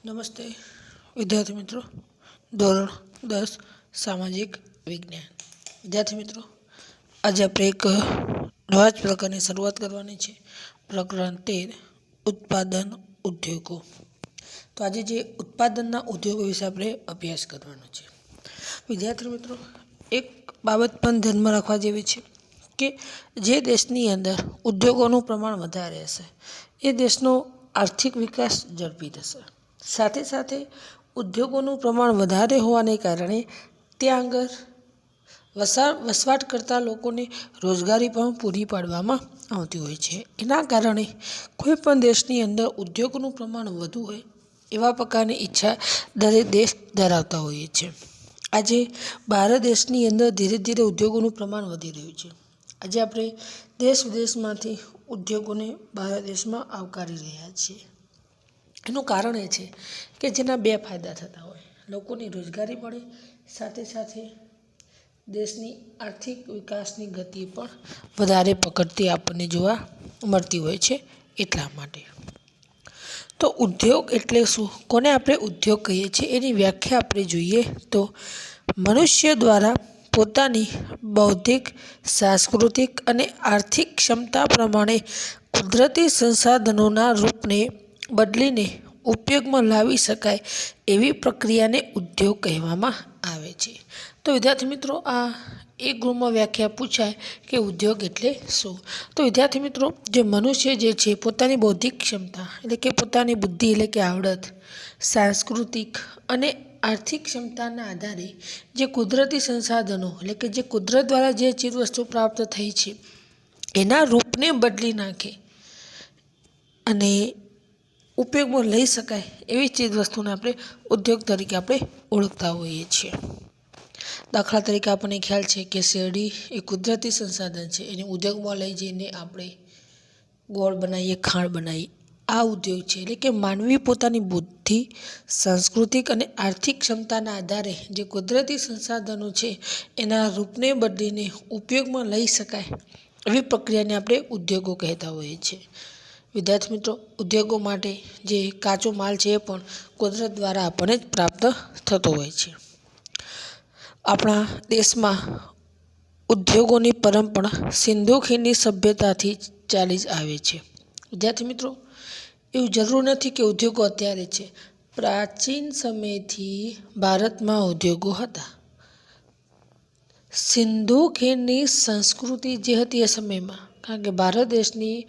नमस्ते विद्यार्थी मित्रों। धोरण 10 सामाजिक विज्ञान विद्यार्थी मित्रों, आज આપણે એક નવા જ પ્રકરણની શરૂઆત કરવાની છે। પ્રકરણ 13 ઉત્પાદન ઉદ્યોગો। તો આજે જે ઉત્પાદનના ઉદ્યોગો વિશે આપણે અભ્યાસ કરવાનો છે। વિદ્યાર્થી મિત્રો, એક બાબત પણ ધ્યાનમાં રાખવા જેવી છે કે જે દેશની અંદર ઉદ્યોગોનું પ્રમાણ વધારે હશે એ દેશનો આર્થિક વિકાસ ઝડપી થશે। સાથે સાથે ઉદ્યોગોનું પ્રમાણ વધારે હોવાને કારણે ત્યાં આગળ વસવાટ કરતા લોકોને રોજગારી પણ પૂરી પાડવામાં આવતી હોય છે। એના કારણે કોઈ પણ દેશની અંદર ઉદ્યોગોનું પ્રમાણ વધુ હોય એવા પ્રકારની ઈચ્છા દરેક દેશ ધરાવતા હોઈએ છે। આજે ભારત દેશની અંદર ધીરે ધીરે ઉદ્યોગોનું પ્રમાણ વધી રહ્યું છે। આજે આપણે દેશ વિદેશમાંથી ઉદ્યોગોને ભારત દેશમાં આવકારી રહ્યા છીએ। એનું કારણ એ છે કે જેના બે ફાયદા થતા હોય, લોકોની રોજગારી મળે, સાથે સાથે દેશની આર્થિક વિકાસની ગતિ પણ વધારે પકડતી આપણને જોવા મળતી હોય છે। એટલા માટે તો ઉદ્યોગ એટલે શું, કોને આપણે ઉદ્યોગ કહીએ છીએ એની વ્યાખ્યા આપણે જોઈએ તો મનુષ્ય દ્વારા પોતાની બૌદ્ધિક, સાંસ્કૃતિક અને આર્થિક ક્ષમતા પ્રમાણે કુદરતી સંસાધનોના રૂપને બદલીને ઉપયોગમાં લાવી શકાય એવી પ્રક્રિયાને ઉદ્યોગ કહેવામાં આવે છે। તો વિદ્યાર્થી મિત્રો, આ એક ગુણમાં વ્યાખ્યા પૂછાય કે ઉદ્યોગ એટલે શું, તો વિદ્યાર્થી મિત્રો, જે મનુષ્ય જે છે પોતાની બૌદ્ધિક ક્ષમતા એટલે કે પોતાની બુદ્ધિ એટલે કે આવડત, સાંસ્કૃતિક અને આર્થિક ક્ષમતાના આધારે જે કુદરતી સંસાધનો એટલે કે જે કુદરત દ્વારા જે ચીજવસ્તુ પ્રાપ્ત થઈ છે એના રૂપને બદલી નાખે અને ઉપયોગમાં લઈ શકાય એવી ચીજવસ્તુને આપણે ઉદ્યોગ તરીકે આપણે ઓળખતા હોઈએ છીએ। દાખલા તરીકે આપણને ખ્યાલ છે કે શેરડી એ કુદરતી સંસાધન છે, એને ઉદ્યોગમાં લઈ જઈને આપણે ગોળ બનાવીએ, ખાંડ બનાવીએ, આ ઉદ્યોગ છે। એટલે કે માનવી પોતાની બુદ્ધિ, સાંસ્કૃતિક અને આર્થિક ક્ષમતાના આધારે જે કુદરતી સંસાધનો છે એના રૂપને બદલીને ઉપયોગમાં લઈ શકાય એવી પ્રક્રિયાને આપણે ઉદ્યોગો કહેતા હોઈએ છીએ। વિદ્યાર્થી મિત્રો, ઉદ્યોગો માટે જે કાચો માલ છે એ પણ કુદરત દ્વારા આપણને જ પ્રાપ્ત થતો હોય છે। આપણા દેશમાં ઉદ્યોગોની પરંપરા સિંધુ ખીણની સભ્યતાથી ચાલી જ આવે છે। વિદ્યાર્થી મિત્રો, એવું જરૂર નથી કે ઉદ્યોગો અત્યારે છે, પ્રાચીન સમયથી ભારતમાં ઉદ્યોગો હતા। સિંધુ ખીણની સંસ્કૃતિ જે હતી એ સમયમાં, કારણ કે ભારત દેશની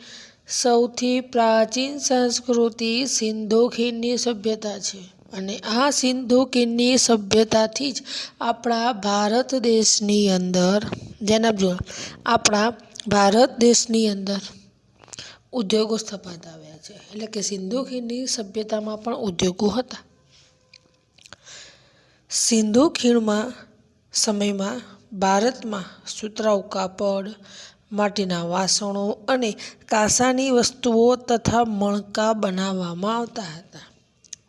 સૌથી પ્રાચીન સંસ્કૃતિ સિંધુ ખીણની સભ્યતા છે અને આ સિંધુ ખીણની સભ્યતાથી જ આપણા ભારત દેશની અંદર આપણા ભારત દેશની અંદર ઉદ્યોગો સ્થપાતા આવ્યા છે। એટલે કે સિંધુ ખીણની સભ્યતામાં પણ ઉદ્યોગો હતા। સિંધુ ખીણમાં સમયમાં ભારતમાં સુતરાઉ કાપડ, માટીના વાસણો અને કાંસાની વસ્તુઓ તથા મણકા બનાવવામાં આવતા હતા।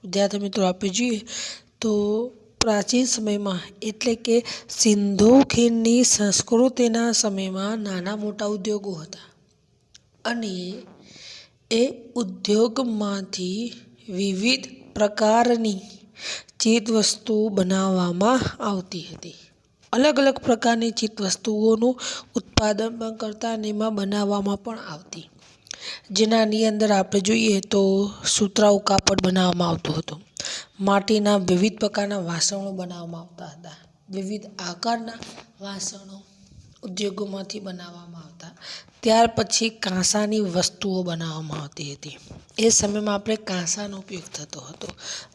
વિદ્યાર્થી મિત્રો, આપણે જોઈએ તો પ્રાચીન સમયમાં એટલે કે સિંધુ ખીણની સંસ્કૃતિના સમયમાં નાના મોટા ઉદ્યોગો હતા અને એ ઉદ્યોગમાંથી વિવિધ પ્રકારની ચીજવસ્તુ બનાવવામાં આવતી હતી। અલગ અલગ પ્રકારની ચીજવસ્તુઓનું ઉત્પાદન પણ કરતા અને એમાં બનાવવામાં પણ આવતી, જેનાની અંદર આપણે જોઈએ તો સુતરાઉ કાપડ બનાવવામાં આવતું હતું, માટીના વિવિધ પ્રકારના વાસણો બનાવવામાં આવતા હતા, વિવિધ આકારના વાસણો ઉદ્યોગોમાંથી બનાવવામાં આવતા, ત્યાર પછી કાંસાની વસ્તુઓ બનાવવામાં આવતી હતી। એ સમયમાં આપણે કાંસાનો ઉપયોગ થતો હતો,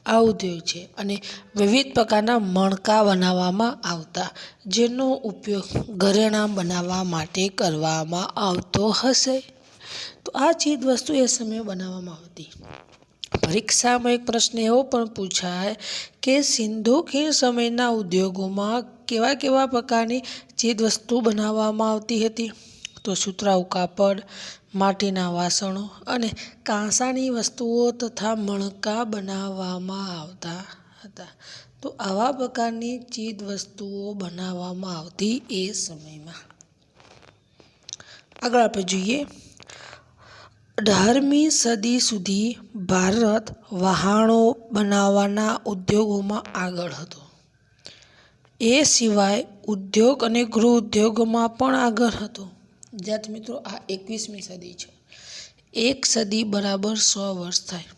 આ ઉદ્યોગ છે। અને વિવિધ પ્રકારના મણકા બનાવવામાં આવતા, જેનો ઉપયોગ ઘરેણાં બનાવવા માટે કરવામાં આવતો હશે। તો આ ચીજ વસ્તુ એ સમયે બનાવવામાં આવતી। પરીક્ષામાં એક પ્રશ્ન એવો પણ પૂછાય કે સિંધુ ખીણ સમયના ઉદ્યોગોમાં કેવા કેવા પ્રકારની ચીજવસ્તુ બનાવવામાં આવતી હતી, તો સુતરાઉ કાપડ, માટીના વાસણો અને કાંસાની વસ્તુઓ તથા મણકા બનાવવામાં આવતા હતા। તો આવા પ્રકારની ચીજવસ્તુઓ બનાવવામાં આવતી એ સમયમાં। આગળ આપણે જોઈએ 18મી સદી સુધી ભારત વહાણો બનાવવાના ઉદ્યોગોમાં આગળ હતો. એ સિવાય ઉદ્યોગ અને ગૃહ ઉદ્યોગોમાં પણ આગળ હતો. વિદ્યાર્થી મિત્રો, આ 21મી સદી છે. એક સદી બરાબર 100 વર્ષ થાય.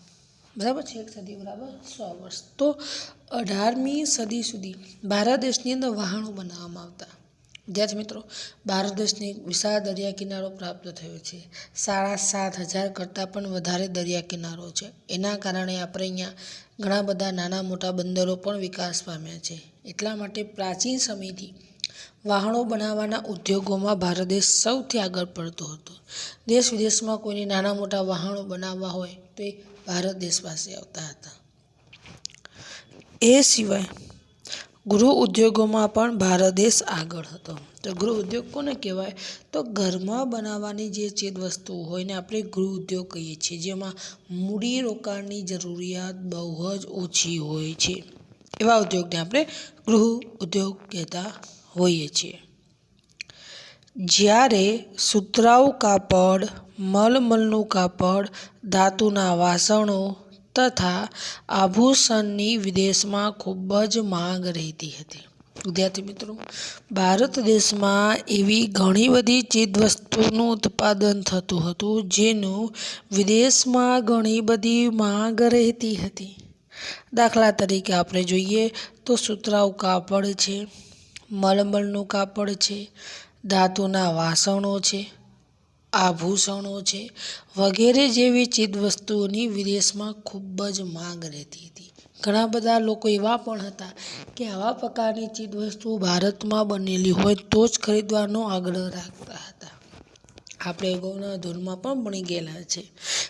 બરાબર છે, એક સદી બરાબર 100 વર્ષ. તો 18મી સદી સુધી ભારત દેશની અંદર વહાણો બનાવવામાં આવતા. વિદ્યાર્થી મિત્રો, ભારત દેશને એક વિશાળ દરિયા કિનારો પ્રાપ્ત થયો છે. 7,500 કરતાં પણ વધારે દરિયા કિનારો છે. એના કારણે આપણે અહીંયા ઘણા બધા નાના મોટા બંદરો પણ વિકાસ પામ્યા છે. એટલા માટે પ્રાચીન સમયથી વહાણો બનાવવાના ઉદ્યોગોમાં ભારત દેશ સૌથી આગળ પડતો હતો. દેશ વિદેશમાં કોઈને નાના મોટા વહાણો બનાવવા હોય તો એ ભારત દેશ પાસે આવતા હતા. એ સિવાય ગૃહ ઉદ્યોગોમાં પણ ભારત દેશ આગળ હતો. તો ગૃહ ઉદ્યોગ કોને કહેવાય? તો ઘરમાં બનાવવાની જે ચીજવસ્તુઓ હોય ને આપણે ગૃહ ઉદ્યોગ કહીએ છીએ, જેમાં મૂડી રોકાણની જરૂરિયાત બહુ જ ઓછી હોય છે. એવા ઉદ્યોગને આપણે ગૃહ ઉદ્યોગ કહેતા હોઈએ છીએ. જ્યારે સુતરાઉ કાપડ, મલમલનું કાપડ, ધાતુના વાસણો તથા આભૂષણની વિદેશમાં ખૂબ જ માંગ રહેતી હતી. વિદ્યાર્થી મિત્રો, ભારત દેશમાં એવી ઘણી બધી ચીજવસ્તુનું ઉત્પાદન થતું હતું જેનું વિદેશમાં ઘણી બધી માંગ રહેતી હતી. દાખલા તરીકે આપણે જોઈએ તો સુતરાઉ કાપડ છે, મલમલનું કાપડ છે, ધાતુના વાસણો છે, આભૂષણો છે વગેરે જેવી ચીજવસ્તુઓની વિદેશમાં ખૂબ જ માંગ રહેતી હતી. ઘણા બધા લોકો એવા પણ હતા કે આવા પ્રકારની ચીજવસ્તુઓ ભારતમાં બનેલી હોય તો જ ખરીદવાનો આગ્રહ રાખતા હતા. આપણે અગાઉના ધોરણમાં પણ ભણી ગયેલા છે.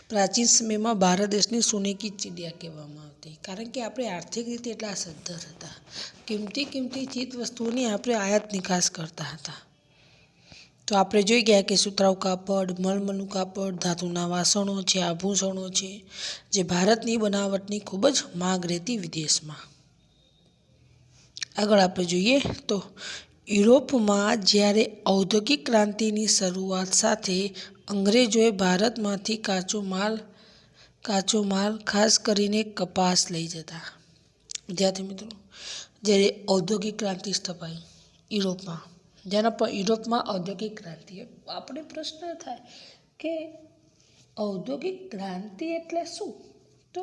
પ્રાચીન સમયમાં ભારત દેશને સોને કી ચિડિયા કહેવામાં આવતી, કારણ કે આપણે આર્થિક રીતે એટલા સદ્ધર હતા. કિંમતી ચીજવસ્તુઓની આપણે આયાત નિકાસ કરતા હતા. તો આપણે જોઈ ગયા કે સુતરાઉ કાપડ, મલમલનું કાપડ, ધાતુના વાસણો છે, આભૂષણો છે, જે ભારતની બનાવટની ખૂબ જ માંગ રહેતી વિદેશમાં. આગળ આપણે જોઈએ તો યુરોપમાં જ્યારે ઔદ્યોગિક ક્રાંતિની શરૂઆત સાથે અંગ્રેજોએ ભારતમાંથી કાચો માલ ખાસ કરીને કપાસ લઈ જતા. વિદ્યાર્થી મિત્રો, જ્યારે ઔદ્યોગિક ક્રાંતિ સ્થપાઈ યુરોપમાં, યુરોપમાં ઔદ્યોગિક ક્રાંતિ, આપણે પ્રશ્ન થાય કે ઔદ્યોગિક ક્રાંતિ એટલે શું? તો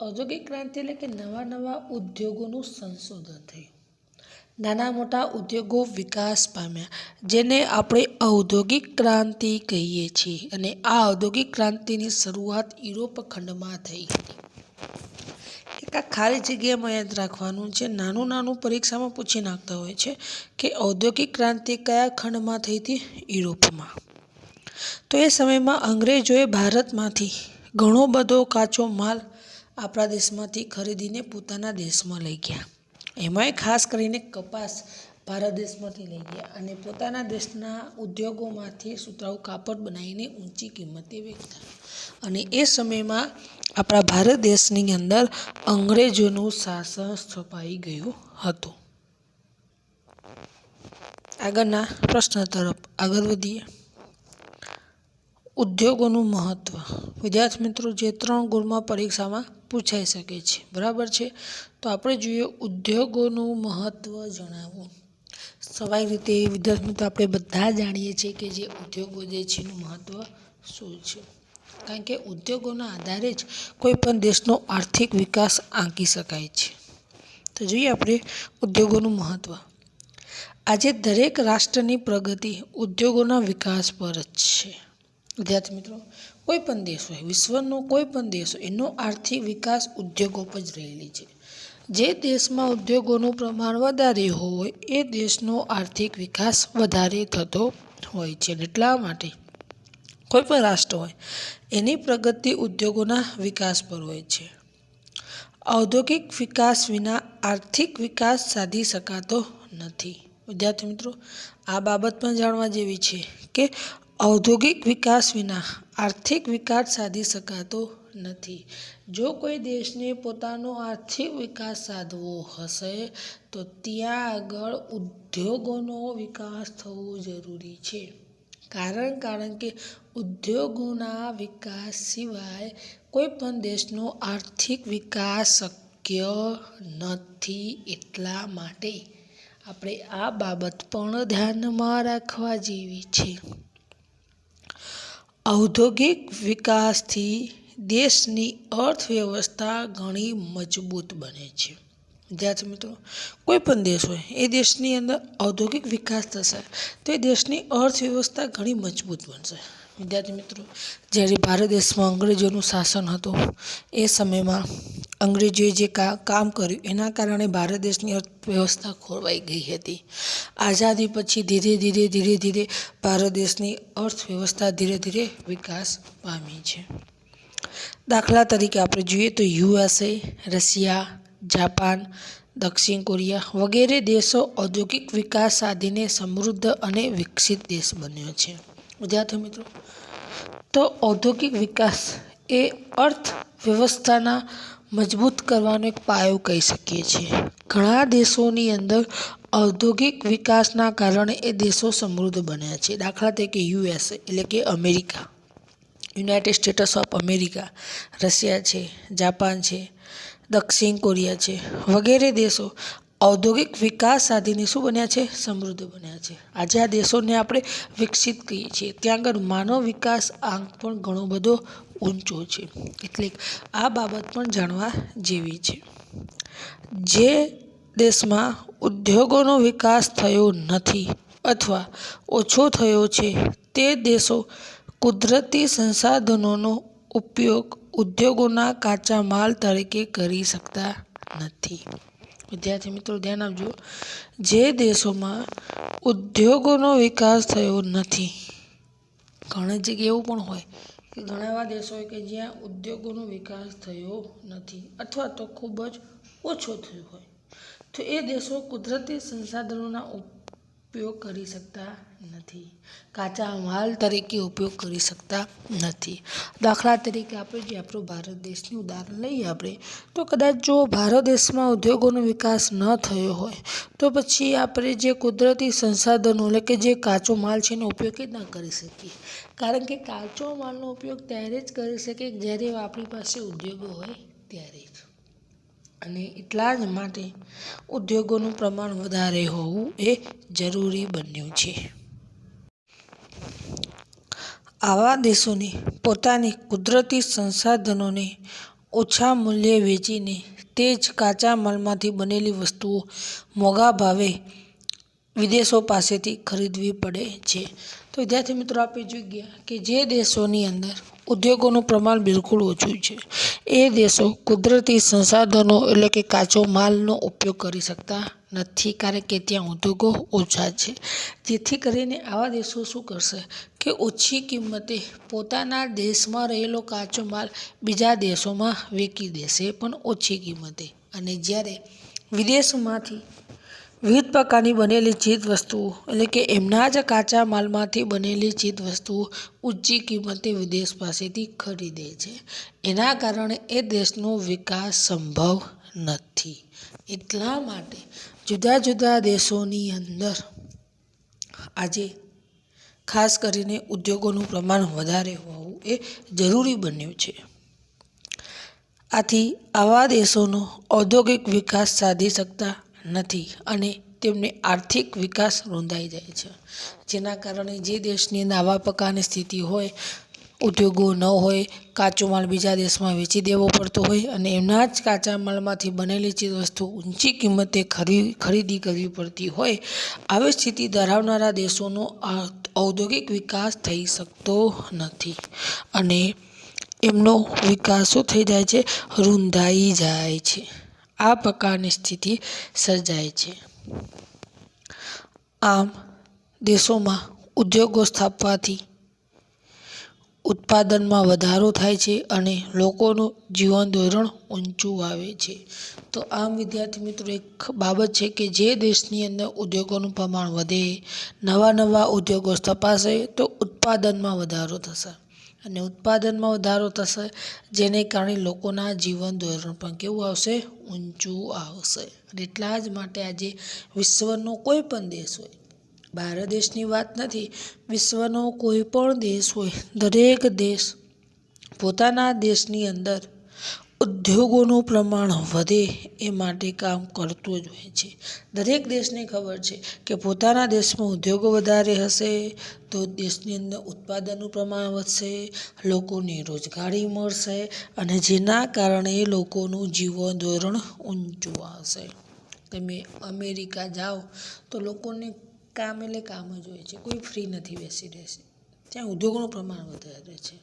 ઔદ્યોગિક ક્રાંતિ એટલે કે નવા ઉદ્યોગોનું સંશોધન થયું. નાના મોટા ઉદ્યોગો વિકાસ પામ્યા, જેને આપણે ઔદ્યોગિક ક્રાંતિ કહીએ છીએ. અને આ ઔદ્યોગિક ક્રાંતિની શરૂઆત યુરોપ ખંડમાં થઈ હતી. એક આ ખાલી જગ્યામાં યાદ રાખવાનું છે. નાનું પરીક્ષામાં પૂછી નાખતા હોય છે કે ઔદ્યોગિક ક્રાંતિ કયા ખંડમાં થઈ હતી? યુરોપમાં. તો એ સમયમાં અંગ્રેજોએ ભારતમાંથી ઘણો બધો કાચો માલ આપણા દેશમાંથી ખરીદીને પોતાના દેશમાં લઈ ગયા. એમાંય ખાસ કરીને કપાસ ભારત દેશમાંથી લઈ ગયા અને પોતાના દેશના ઉદ્યોગોમાંથી સુતરાઉ કાપડ બનાવીને ઊંચી કિંમતે વેચતા. અને એ સમયમાં આપણા ભારત દેશની અંદર અંગ્રેજોનું શાસન સ્થપાઈ ગયું હતું. આગળના પ્રશ્ન તરફ આગળ વધીએ. ઉદ્યોગોનું મહત્ત્વ. વિદ્યાર્થી મિત્રો, જે 3 ગુણમાં પરીક્ષામાં પૂછાઈ શકે છે. બરાબર છે. તો આપણે જોઈએ ઉદ્યોગોનું મહત્ત્વ જણાવવું. સ્વાભાવિક રીતે વિદ્યાર્થી મિત્રો, આપણે બધા જાણીએ છીએ કે જે ઉદ્યોગો જે છે એનું મહત્ત્વ શું છે. કારણ કે ઉદ્યોગોના આધારે જ કોઈ પણ દેશનો આર્થિક વિકાસ આંકી શકાય છે. તો જોઈએ આપણે ઉદ્યોગોનું મહત્ત્વ. આજે દરેક રાષ્ટ્રની પ્રગતિ ઉદ્યોગોના વિકાસ પર જ છે. વિદ્યાર્થી મિત્રો, કોઈ પણ દેશ હોય, વિશ્વનો કોઈ પણ દેશ હોય, એનો આર્થિક વિકાસ ઉદ્યોગો પર જ રહેલી છે. જે દેશમાં ઉદ્યોગોનું પ્રમાણ વધારે હોય એ દેશનો આર્થિક વિકાસ વધારે થતો હોય છે. એટલા માટે કોઈ પણ રાષ્ટ્ર હોય એની પ્રગતિ ઉદ્યોગોના વિકાસ પર હોય છે. ઔદ્યોગિક વિકાસ વિના આર્થિક વિકાસ સાધી શકાતો નથી. વિદ્યાર્થી મિત્રો, આ બાબત પણ જાણવા જેવી છે કે ઔદ્યોગિક વિકાસ વિના આર્થિક વિકાસ સાધી શકાતો નથી. જો કોઈ દેશને પોતાનો આર્થિક વિકાસ સાધવો હશે તો ત્યાં આગળ ઉદ્યોગોનો વિકાસ થવો જરૂરી છે. કારણ કે ઉદ્યોગોના વિકાસ સિવાય કોઈ પણ દેશનો આર્થિક વિકાસ શક્ય નથી. એટલા માટે આપણે આ બાબત પણ ધ્યાનમાં રાખવા જેવી છે. ઔદ્યોગિક વિકાસથી દેશની અર્થવ્યવસ્થા ઘણી મજબૂત બને છે. વિદ્યાર્થી મિત્રો, કોઈ પણ દેશ હોય એ દેશની અંદર ઔદ્યોગિક વિકાસ થશે તો એ દેશની અર્થવ્યવસ્થા ઘણી મજબૂત બનશે. વિદ્યાર્થી મિત્રો, જ્યારે ભારત દેશમાં અંગ્રેજોનું શાસન હતું એ સમયમાં અંગ્રેજોએ જે કામ કર્યું એના કારણે ભારત દેશની અર્થવ્યવસ્થા ખોરવાઈ ગઈ હતી. આઝાદી પછી ધીરે ધીરે ભારત દેશની અર્થવ્યવસ્થા ધીરે ધીરે વિકાસ પામી છે. દાખલા તરીકે આપણે જોઈએ તો USA, રશિયા, જાપાન, દક્ષિણ કોરિયા વગેરે દેશો ઔદ્યોગિક વિકાસ સાધીને સમૃદ્ધ અને વિકસિત દેશ બન્યો છે. વિદ્યાર્થી મિત્રો, તો ઔદ્યોગિક વિકાસ એ અર્થવ્યવસ્થાના મજબૂત કરવાનો એક પાયો કહી શકીએ છીએ. ઘણા દેશોની અંદર ઔદ્યોગિક વિકાસના કારણે એ દેશો સમૃદ્ધ બન્યા છે. દાખલા તરીકે USA એટલે કે America, United states of America, Russia છે, જાપાન છે, દક્ષિણ કોરિયા છે વગેરે દેશો ઔદ્યોગિક વિકાસ સાધીને શું બન્યા છે? સમૃદ્ધ બન્યા છે. આજે આ દેશોને આપણે વિકસિત કહીએ છીએ. ત્યાં આગળ માનવ વિકાસ આંક પણ ઘણો બધો ઊંચો છે. એટલે આ બાબત પણ જાણવા જેવી છે. જે દેશમાં ઉદ્યોગોનો વિકાસ થયો નથી અથવા ઓછો થયો છે તે દેશો કુદરતી સંસાધનોનો ઉપયોગ ઉદ્યોગોના કાચા માલ તરીકે કરી શકતા નથી. વિદ્યાર્થી મિત્રો, ધ્યાન આપજો. જે દેશોમાં ઉદ્યોગોનો વિકાસ થયો નથી, ઘણી જગ્યાએ એવું પણ હોય કે ઘણા એવા દેશો હોય કે જ્યાં ઉદ્યોગોનો વિકાસ થયો નથી અથવા તો ખૂબ જ ઓછો થયો હોય, તો એ દેશો કુદરતી સંસાધનોના ઉપયોગ કરી શકતા નથી, કાચા માલ તરીકે ઉપયોગ કરી શકતા નથી. દાખલા તરીકે આપણે જે આપણો ભારત દેશનું ઉદાહરણ લઈએ આપણે, તો કદાચ જો ભારત દેશમાં ઉદ્યોગોનો વિકાસ ન થયો હોય તો પછી આપણે જે કુદરતી સંસાધનો એટલે કે જે કાચો માલ છે એનો ઉપયોગ જ ના કરી શકીએ. કારણ કે કાચો માલનો ઉપયોગ ત્યારે જ કરી શકીએ જ્યારે આપણી પાસે ઉદ્યોગો હોય ત્યારે જ. અને એટલા જ માટે ઉદ્યોગોનું પ્રમાણ વધારે હોવું એ જરૂરી બન્યું છે. આવા દેશોને પોતાની કુદરતી સંસાધનોને ઓછા મૂલ્યે વેચીને તે જ કાચા માલમાંથી બનેલી વસ્તુઓ મોંઘા ભાવે વિદેશો પાસેથી ખરીદવી પડે છે. તો વિદ્યાર્થી મિત્રો, આપણે જોઈ ગયા કે જે દેશોની અંદર ઉદ્યોગોનું પ્રમાણ બિલકુલ ઓછું છે એ દેશો કુદરતી સંસાધનો એટલે કે કાચો માલનો ઉપયોગ કરી શકતા નથી, કારણ કે ત્યાં ઉદ્યોગો ઓછા છે. જેથી કરીને આવા દેશો શું કરશે કે ઓછી કિંમતે પોતાના દેશમાં રહેલો કાચો માલ બીજા દેશોમાં વેચી દેશે, પણ ઓછી કિંમતે. અને જ્યારે વિદેશમાંથી વિવિધ પ્રકારની બનેલી ચીજ વસ્તુઓ એટલે કે એમના જ કાચા માલમાંથી બનેલી ચીજ વસ્તુઓ ઊંચી કિંમતે વિદેશ પાસેથી ખરીદે છે, એના કારણે એ દેશનો વિકાસ સંભવ નથી. એટલા માટે જુદા જુદા દેશોની અંદર આજે ખાસ કરીને ઉદ્યોગોનું પ્રમાણ વધારે હોવું એ જરૂરી બન્યું છે. આથી આવા દેશોનો ઔદ્યોગિક વિકાસ સાધી શકતા નથી અને તેમને આર્થિક વિકાસ રૂંધાઈ જાય છે. જેના કારણે જે દેશની અંદર આવા પ્રકારની સ્થિતિ હોય, ઉદ્યોગો ન હોય, કાચો માલ બીજા દેશમાં વેચી દેવો પડતો હોય અને એમના જ કાચા માલમાંથી બનેલી ચીજ વસ્તુ ઊંચી કિંમતે ખરીદી કરવી પડતી હોય, આવી સ્થિતિ ધરાવનારા દેશોનો ઔદ્યોગિક વિકાસ થઈ શકતો નથી અને એમનો વિકાસ શું થઈ જાય છે? રૂંધાઈ જાય છે. આ પ્રકારની સ્થિતિ સર્જાય છે. આમ દેશોમાં ઉદ્યોગો સ્થાપવાથી ઉત્પાદનમાં વધારો થાય છે અને લોકોનું જીવન ધોરણ ઊંચું આવે છે. તો આમ વિદ્યાર્થી મિત્રો, એક બાબત છે કે જે દેશની અંદર ઉદ્યોગોનું પ્રમાણ વધે, નવા ઉદ્યોગો સ્થપાશે તો ઉત્પાદનમાં વધારો થશે અને ઉત્પાદનમાં વધારો થશે જેને કારણે લોકોના જીવન ધોરણ પણ કેવું આવશે? ઊંચું આવશે. અને એટલા જ માટે આજે વિશ્વનો કોઈ પણ દેશ હોય, ભારત દેશની વાત નથી, વિશ્વનો કોઈ પણ દેશ હોય, દરેક દેશ પોતાના દેશની અંદર ઉદ્યોગોનું પ્રમાણ વધે એ માટે કામ કરતો જ હોય છે. દરેક દેશને ખબર છે કે પોતાના દેશમાં ઉદ્યોગો વધારે હશે તો દેશની અંદર ઉત્પાદનનું પ્રમાણ વધશે, લોકોને રોજગારી મળશે અને જેના કારણે લોકોનું જીવન ધોરણ ઊંચું આવશે. તમે અમેરિકા જાઓ તો લોકોને કામ એટલે કામ જ હોય છે, કોઈ ફ્રી નથી બેસી રહેશે. ત્યાં ઉદ્યોગોનું પ્રમાણ વધારે છે.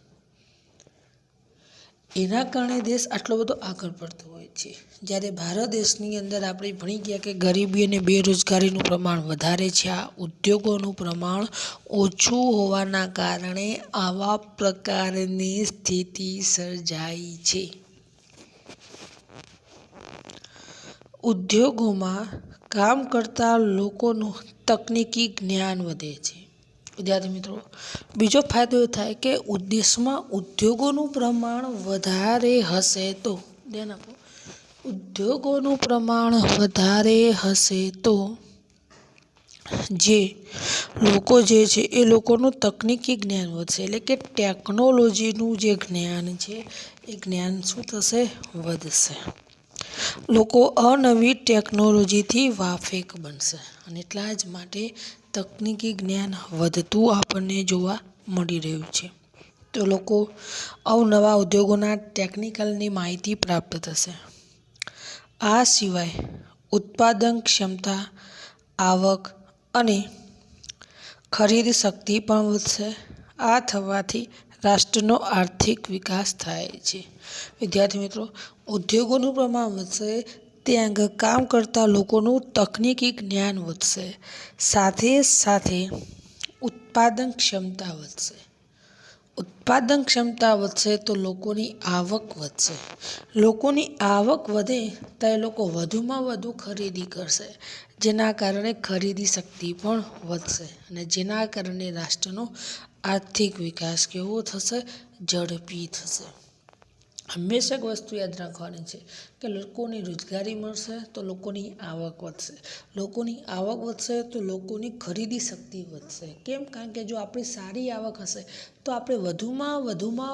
એના કારણે દેશ આટલો બધો આગળ પડતો હોય છે. જ્યારે ભારત દેશની અંદર આપણે ભણી ગયા કે ગરીબી અને બેરોજગારીનું પ્રમાણ વધારે છે, આ ઉદ્યોગોનું પ્રમાણ ઓછું હોવાના કારણે આવા પ્રકારની સ્થિતિ સર્જાઈ છે. ઉદ્યોગોમાં કામ કરતા લોકોનું તકનીકી જ્ઞાન વધે છે. વિદ્યાર્થી મિત્રો, બીજો ફાયદો એ થાય કે દેશમાં ઉદ્યોગોનું પ્રમાણ વધારે હશે તો, ધ્યાન આપો, ઉદ્યોગોનું પ્રમાણ વધારે હશે તો જે લોકો જે છે એ લોકોનું તકનીકી જ્ઞાન વધશે, એટલે કે ટેકનોલોજીનું જે જ્ઞાન છે એ જ્ઞાન શું થશે? વધશે. લોકો અનવી ટેકનોલોજીથી વાફેક બનશે અને એટલા જ માટે તકનીકી જ્ઞાન વધતું આપણને જોવા મળી રહ્યું છે. તો લોકો અવનવા ઉદ્યોગોના ટેકનિકલની માહિતી પ્રાપ્ત થશે. આ સિવાય ઉત્પાદન ક્ષમતા, આવક અને ખરીદ શક્તિ પણ વધશે. આ થવાથી રાષ્ટ્રનો આર્થિક વિકાસ થાય છે. વિદ્યાર્થી મિત્રો, ઉદ્યોગોનું પ્રમાણ વધશે ત્યાં આગળ કામ કરતા લોકોનું તકનીકી જ્ઞાન વધશે, સાથે સાથે ઉત્પાદન ક્ષમતા વધશે. ઉત્પાદન ક્ષમતા વધશે તો લોકોની આવક વધશે. લોકોની આવક વધે તો એ લોકો વધુમાં વધુ ખરીદી કરશે, જેના કારણે ખરીદી શક્તિ પણ વધશે અને જેના કારણે રાષ્ટ્રનો આર્થિક વિકાસ કેવો થશે? ઝડપી થશે. હંમેશા એક વસ્તુ યાદ રાખવાની છે કે લોકોને રોજગારી મળશે તો લોકોની આવક વધશે. લોકોની આવક વધશે તો લોકોની ખરીદી શક્તિ વધશે. કેમ? કારણ કે જો આપણી સારી આવક હશે તો આપણે વધુમાં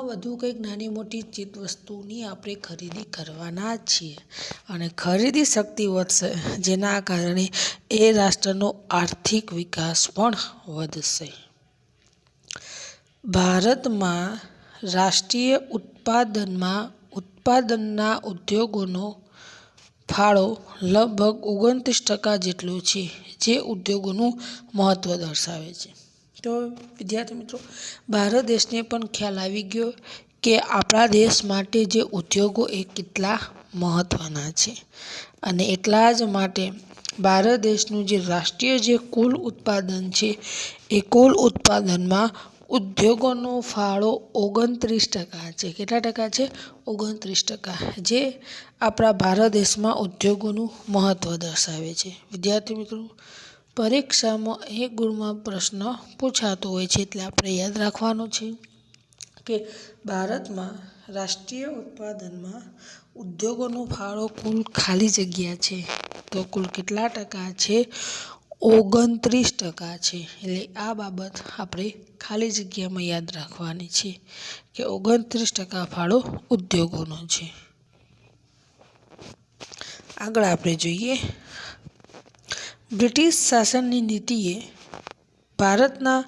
વધુ કંઈક નાની મોટી ચીજ વસ્તુની આપણે ખરીદી કરવાના જ છીએ અને ખરીદી શક્તિ વધશે, જેના કારણે એ રાષ્ટ્રનો આર્થિક વિકાસ પણ વધશે. ભારતમાં રાષ્ટ્રીય ઉત્પાદનના ઉદ્યોગોનો ફાળો લગભગ 29% જેટલો છે, જે ઉદ્યોગોનું મહત્ત્વ દર્શાવે છે. તો વિદ્યાર્થી મિત્રો, ભારત દેશને પણ ખ્યાલ આવી ગયો કે આપણા દેશ માટે જે ઉદ્યોગો એ કેટલા મહત્ત્વના છે અને એટલા જ માટે ભારત દેશનું જે રાષ્ટ્રીય જે કુલ ઉત્પાદન છે એ કુલ ઉત્પાદનમાં ઉદ્યોગોનો ફાળો 29% છે. કેટલા ટકા છે? 29%, જે આપણા ભારત દેશમાં ઉદ્યોગોનું મહત્ત્વ દર્શાવે છે. વિદ્યાર્થી મિત્રો, પરીક્ષામાં 1 ગુણમાં પ્રશ્ન પૂછાતો હોય છે, એટલે આપણે યાદ રાખવાનું છે કે ભારતમાં રાષ્ટ્રીય ઉત્પાદનમાં ઉદ્યોગોનો ફાળો કુલ ખાલી જગ્યા છે તો કુલ કેટલા ટકા છે? 29% છે. એટલે આ બાબત આપણે ખાલી જગ્યામાં યાદ રાખવાની છે કે 29% ફાળો ઉદ્યોગોનો છે. આગળ આપણે જોઈએ, બ્રિટિશ શાસનની નીતિએ ભારતના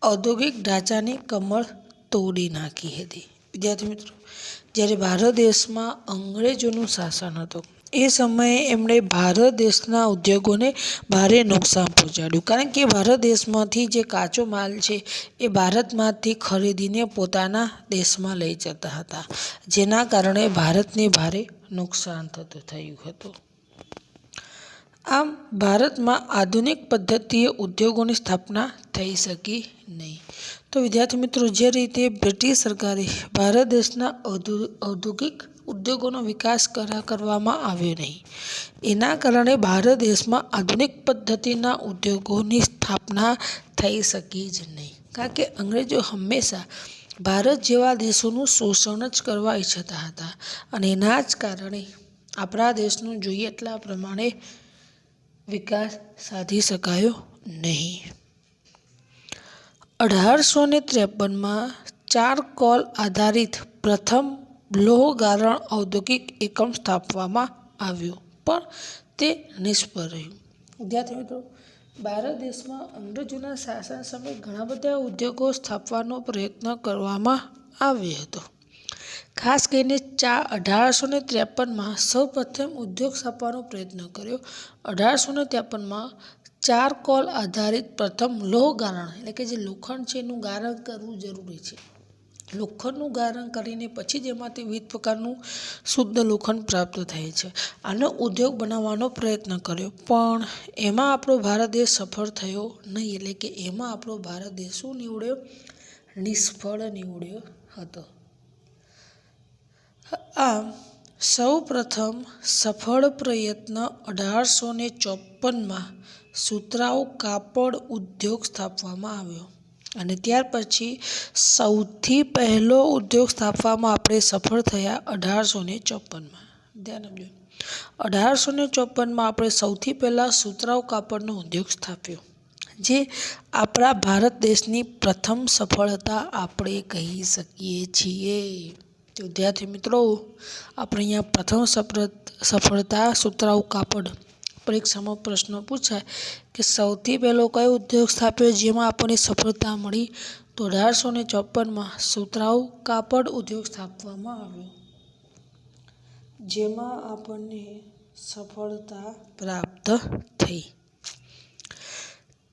ઔદ્યોગિક ઢાંચાની કમર તોડી નાખી હતી. વિદ્યાર્થી મિત્રો, જ્યારે ભારત દેશમાં અંગ્રેજોનું શાસન હતું એ સમયે એમણે ભારત દેશના ઉદ્યોગોને ભારે નુકસાન પહોંચાડ્યું, કારણ કે ભારત દેશમાંથી જે કાચો માલ છે એ ભારતમાંથી ખરીદીને પોતાના દેશમાં લઈ જતા હતા, જેના કારણે ભારતને ભારે નુકસાન થયું હતું. આમ ભારતમાં આધુનિક પદ્ધતિએ ઉદ્યોગોની સ્થાપના થઈ શકી નહીં. તો વિદ્યાર્થી મિત્રો, જે રીતે બ્રિટિશ સરકારે ભારત દેશના ઔદ્યોગિક ઉદ્યોગોનો વિકાસ કરવામાં આવ્યો નહીં, એના કારણે ભારત દેશમાં આધુનિક પદ્ધતિના ઉદ્યોગોની સ્થાપના થઈ શકી જ નહીં. કારણ કે અંગ્રેજો હંમેશા ભારત જેવા દેશોનું શોષણ જ કરવા ઈચ્છતા હતા અને એના જ કારણે આપણા દેશનું જોઈએ એટલા પ્રમાણે વિકાસ સાધી શકાયો નહીં. 1853માં ચારકોલ આધારિત પ્રથમ લોહ ગારણ ઔદ્યોગિક એકમ સ્થાપવામાં આવ્યું, પણ તે નિષ્ફળ રહ્યું. વિદ્યાર્થી મિત્રો, ભારત દેશમાં અંગ્રેજોના શાસન સમયે ઘણા બધા ઉદ્યોગો સ્થાપવાનો પ્રયત્ન કરવામાં આવ્યો હતો. ખાસ કરીને 1853માં સૌપ્રથમ ઉદ્યોગ સ્થાપવાનો પ્રયત્ન કર્યો. 1853માં ચારકોલ આધારિત પ્રથમ લોહ ગારણ એટલે કે જે લોખંડ છે એનું ગારણ કરવું જરૂરી છે. લોખંડનું ગારણ કરીને પછી જ એમાંથી વિવિધ પ્રકારનું શુદ્ધ લોખંડ પ્રાપ્ત થાય છે. આનો ઉદ્યોગ બનાવવાનો પ્રયત્ન કર્યો, પણ એમાં આપણો ભારત દેશ સફળ થયો નહીં. એટલે કે એમાં આપણો ભારત દેશ શું નીવડ્યો? નિષ્ફળ નીવડ્યો હતો. આમ સૌ પ્રથમ સફળ પ્રયત્ન 1854માં સુતરાઉ કાપડ ઉદ્યોગ સ્થાપવામાં આવ્યો, અને ત્યાર પછી સૌથી પહેલો ઉદ્યોગ સ્થાપવામાં આપણે સફળ થયા 1854માં. ધ્યાન આપજો, 1854માં આપણે સૌથી પહેલાં સુતરાઉ કાપડનો ઉદ્યોગ સ્થાપ્યો, જે આપણા ભારત દેશની પ્રથમ સફળતા આપણે કહી શકીએ છીએ. તો વિદ્યાર્થી મિત્રો, આપણે અહીંયા પ્રથમ સફળતા સુતરાઉ કાપડ. પરીક્ષામાં પ્રશ્ન પૂછાય કે સૌથી પહેલો કયો ઉદ્યોગ સ્થાપ્યો જેમાં આપણને સફળતા મળી? તો 1854માં સુતરાઉ કાપડ ઉદ્યોગ સ્થાપવામાં આવ્યો, જેમાં આપણને સફળતા પ્રાપ્ત થઈ.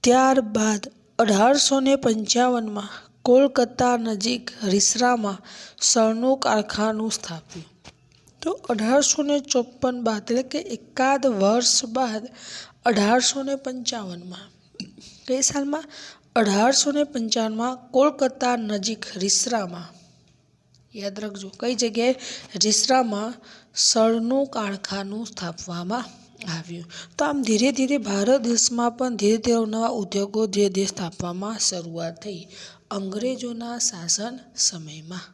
ત્યારબાદ 1855માં કોલકાતા નજીક રીસરામાં શણનું કારખાનું સ્થાપ્યું. તો 1854 બાદ એટલે કે એકાદ વર્ષ બાદ 1855માં કઈ સાલમાં? 1855માં કોલકાતા નજીક રીસરામાં, યાદ રાખજો કઈ જગ્યાએ? રીસરામાં શણનું કારખાનું સ્થાપવામાં આવ્યું. તો આમ ધીરે ધીરે ભારત દેશમાં પણ ધીરે ધીરે નવા ઉદ્યોગો ધીરે ધીરે સ્થાપવામાં શરૂઆત થઈ અંગ્રેજોના શાસન સમયમાં.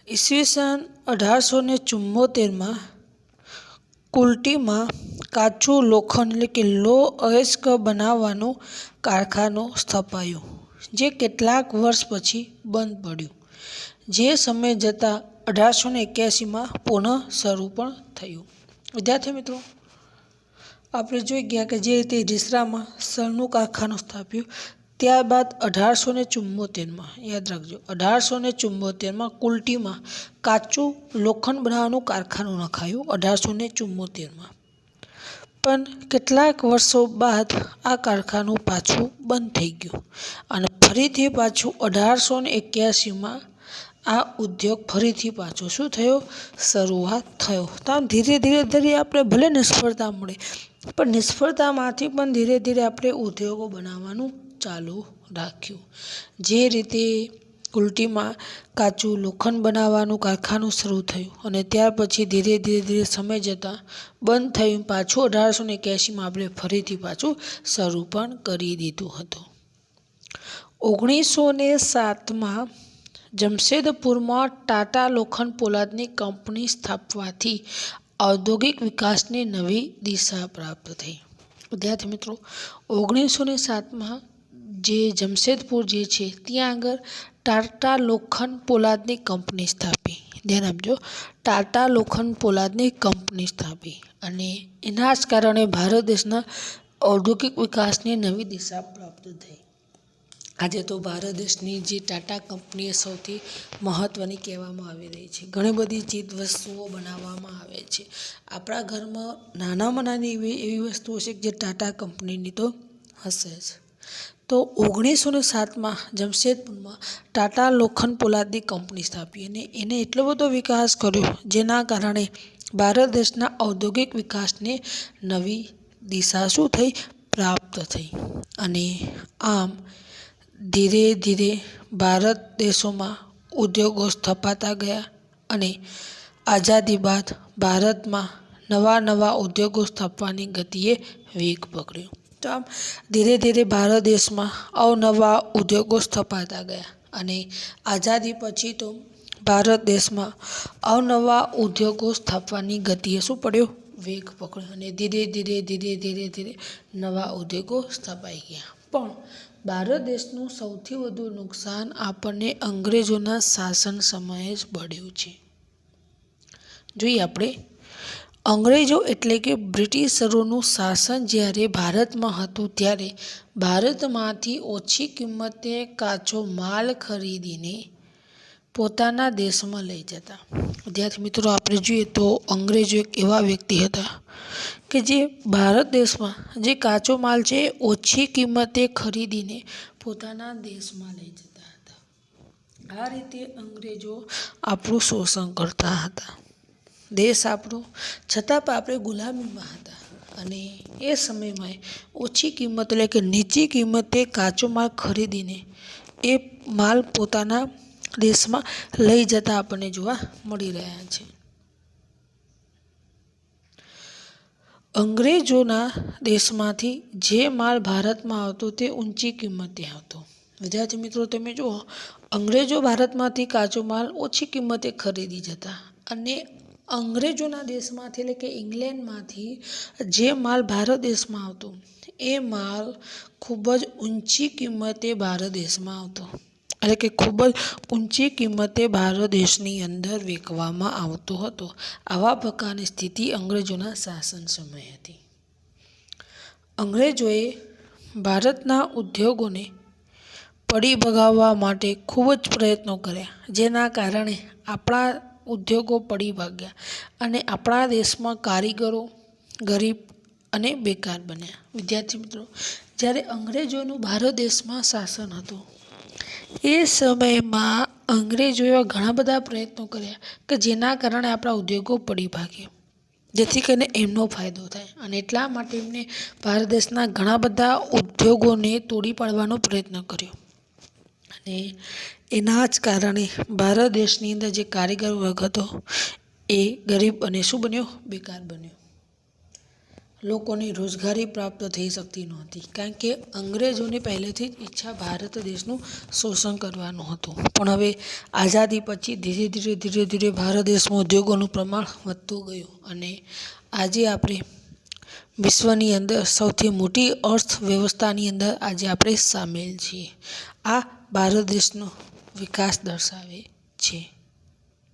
ઈસવીસન 1874માં કુલ્ટીમાં કાચું લોખંડ એટલે કે લોહ અયસ્ક બનાવવાનું કારખાનું સ્થપાયું, જે કેટલાક વર્ષ પછી બંધ પડ્યું. જે સમય જતાં 1881માં પુનઃ શરૂ પણ થયું. વિદ્યાર્થી મિત્રો, આપણે જોઈ ગયા કે જે રીતે રીસરામાં શણનું કારખાનું સ્થાપ્યું, ત્યારબાદ 1874માં યાદ રાખજો 1874માં કુલ્ટીમાં કાચું લોખંડ બનાવવાનું કારખાનું નખાયું 1874માં. પણ કેટલાક વર્ષો બાદ આ કારખાનું પાછું બંધ થઈ ગયું, અને ફરીથી પાછું 1881માં આ ઉદ્યોગ ફરીથી પાછો શું થયો? શરૂઆત થયો. તો આમ ધીરે ધીરે આપણે ભલે નિષ્ફળતા મળે, પણ નિષ્ફળતામાંથી પણ ધીરે ધીરે આપણે ઉદ્યોગો બનાવવાનું ચાલુ રાખ્યું. જે રીતે કુલ્ટીમાં કાચું લોખંડ બનાવવાનું કારખાનું શરૂ થયું, અને ત્યાર પછી ધીરે ધીરે સમય જતાં બંધ થયું, પાછું 1881માં આપણે ફરીથી પાછું શરૂ પણ કરી દીધું હતું. 1907માં જમશેદપુરમાં ટાટા લોખંડ પોલાદની કંપની સ્થાપવાથી ઔદ્યોગિક વિકાસની નવી દિશા પ્રાપ્ત થઈ. વિદ્યાર્થી મિત્રો, 1907માં જે જમશેદપુર જે છે ત્યાં આગળ ટાટા લોખંડ પોલાદની કંપની સ્થાપી. ધ્યાન આપજો, ટાટા લોખંડ પોલાદની કંપની સ્થાપી, અને એના જ કારણે ભારત દેશના ઔદ્યોગિક વિકાસની નવી દિશા પ્રાપ્ત થઈ. આજે તો ભારત દેશની જે ટાટા કંપની એ સૌથી મહત્ત્વની કહેવામાં આવી રહી છે. ઘણી બધી ચીજ વસ્તુઓ બનાવવામાં આવે છે. આપણા ઘરમાં નાનામાં નાની એવી વસ્તુઓ છે જે ટાટા કંપનીની તો હશે જ. તો 1907માં જમશેદપુરમાં ટાટા લોખંડ પોલાદની કંપની સ્થાપી, અને એને એટલો બધો વિકાસ કર્યો જેના કારણે ભારત દેશના ઔદ્યોગિક વિકાસને નવી દિશા શું થઈ? પ્રાપ્ત થઈ. અને આમ ધીરે ધીરે ભારત દેશોમાં ઉદ્યોગો સ્થપાતા ગયા, અને આઝાદી બાદ ભારતમાં નવા ઉદ્યોગો સ્થાપવાની ગતિએ વેગ પકડ્યો. તો આમ ધીરે ધીરે ભારત દેશમાં અવનવા ઉદ્યોગો સ્થપાતા ગયા, અને આઝાદી પછી તો ભારત દેશમાં અવનવા ઉદ્યોગો સ્થાપવાની ગતિએ શું પડ્યો? વેગ પકડ્યો, અને ધીરે ધીરે નવા ઉદ્યોગો સ્થપાઈ ગયા. પણ ભારત દેશનું સૌથી વધુ નુકસાન આપણને અંગ્રેજોના શાસન સમયે જ મળ્યું છે. જોઈએ આપણે અંગ્રેજો એટલે કે બ્રિટિશરોનું શાસન જ્યારે ભારતમાં હતું ત્યારે ભારતમાંથી ઓછી કિંમતે કાચો માલ ખરીદીને પોતાના દેશમાં લઈ જતા. વિદ્યાર્થી મિત્રો, આપણે જોઈએ તો અંગ્રેજો એક એવા વ્યક્તિ હતા કે જે ભારત દેશમાં જે કાચો માલ છે એ ઓછી કિંમતે ખરીદીને પોતાના દેશમાં લઈ જતા હતા. આ રીતે અંગ્રેજો આપણું શોષણ કરતા હતા. દેશ આપણો છતાં પણ આપણે ગુલામીમાં હતા અને એ સમયમાં ઓછી કિંમત એટલે કે નીચી કિંમતે કાચો માલ ખરીદીને એ માલ પોતાના દેશમાં લઈ જતા આપણને જોવા મળી રહ્યા છે. અંગ્રેજોના દેશમાંથી જે માલ ભારતમાં આવતો તે ઊંચી કિંમતે આવતો. વિદ્યાર્થી મિત્રો, તમે જુઓ, અંગ્રેજો ભારતમાંથી કાચો માલ ઓછી કિંમતે ખરીદી જતા અને અંગ્રેજોના દેશમાંથી એટલે કે ઇંગ્લેન્ડમાંથી જે માલ ભારત દેશમાં આવતો એ માલ ખૂબ જ ઊંચી કિંમતે ભારત દેશમાં આવતો, એટલે કે ખૂબ જ ઊંચી કિંમતે ભારત દેશની અંદર વેચવામાં આવતો હતો. આવા પ્રકારની સ્થિતિ અંગ્રેજોના શાસન સમયે હતી. અંગ્રેજોએ ભારતના ઉદ્યોગોને પડી ભગાવવા માટે ખૂબ જ પ્રયત્નો કર્યા, જેના કારણે આપણા ઉદ્યોગો પડી ભાગ્યા અને આપણા દેશમાં કારીગરો ગરીબ અને બેકાર બન્યા. વિદ્યાર્થી મિત્રો, જ્યારે અંગ્રેજોનું ભારત દેશમાં શાસન હતું એ સમયમાં અંગ્રેજો એવા ઘણા બધા પ્રયત્નો કર્યા કે જેના કારણે આપણા ઉદ્યોગો પડી ભાગ્યા, જેથી કરીને એમનો ફાયદો થાય અને એટલા માટે એમને ભારત દેશના ઘણા બધા ઉદ્યોગોને તોડી પાડવાનો પ્રયત્ન કર્યો અને એના જ કારણે ભારત દેશની અંદર જે કારીગર વર્ગ હતો એ ગરીબ અને શું બન્યો? બેકાર બન્યો. લોકોને રોજગારી પ્રાપ્ત થઈ શકતી નહોતી, કારણ કે અંગ્રેજોની પહેલેથી જ ઈચ્છા ભારત દેશનું શોષણ કરવાનું હતું. પણ હવે આઝાદી પછી ધીરે ધીરે ભારત દેશમાં ઉદ્યોગોનું પ્રમાણ વધતું ગયું અને આજે આપણે વિશ્વની અંદર સૌથી મોટી અર્થવ્યવસ્થાની અંદર આજે આપણે સામેલ છીએ. આ ભારત દેશનો વિકાસ દર્શાવે છે.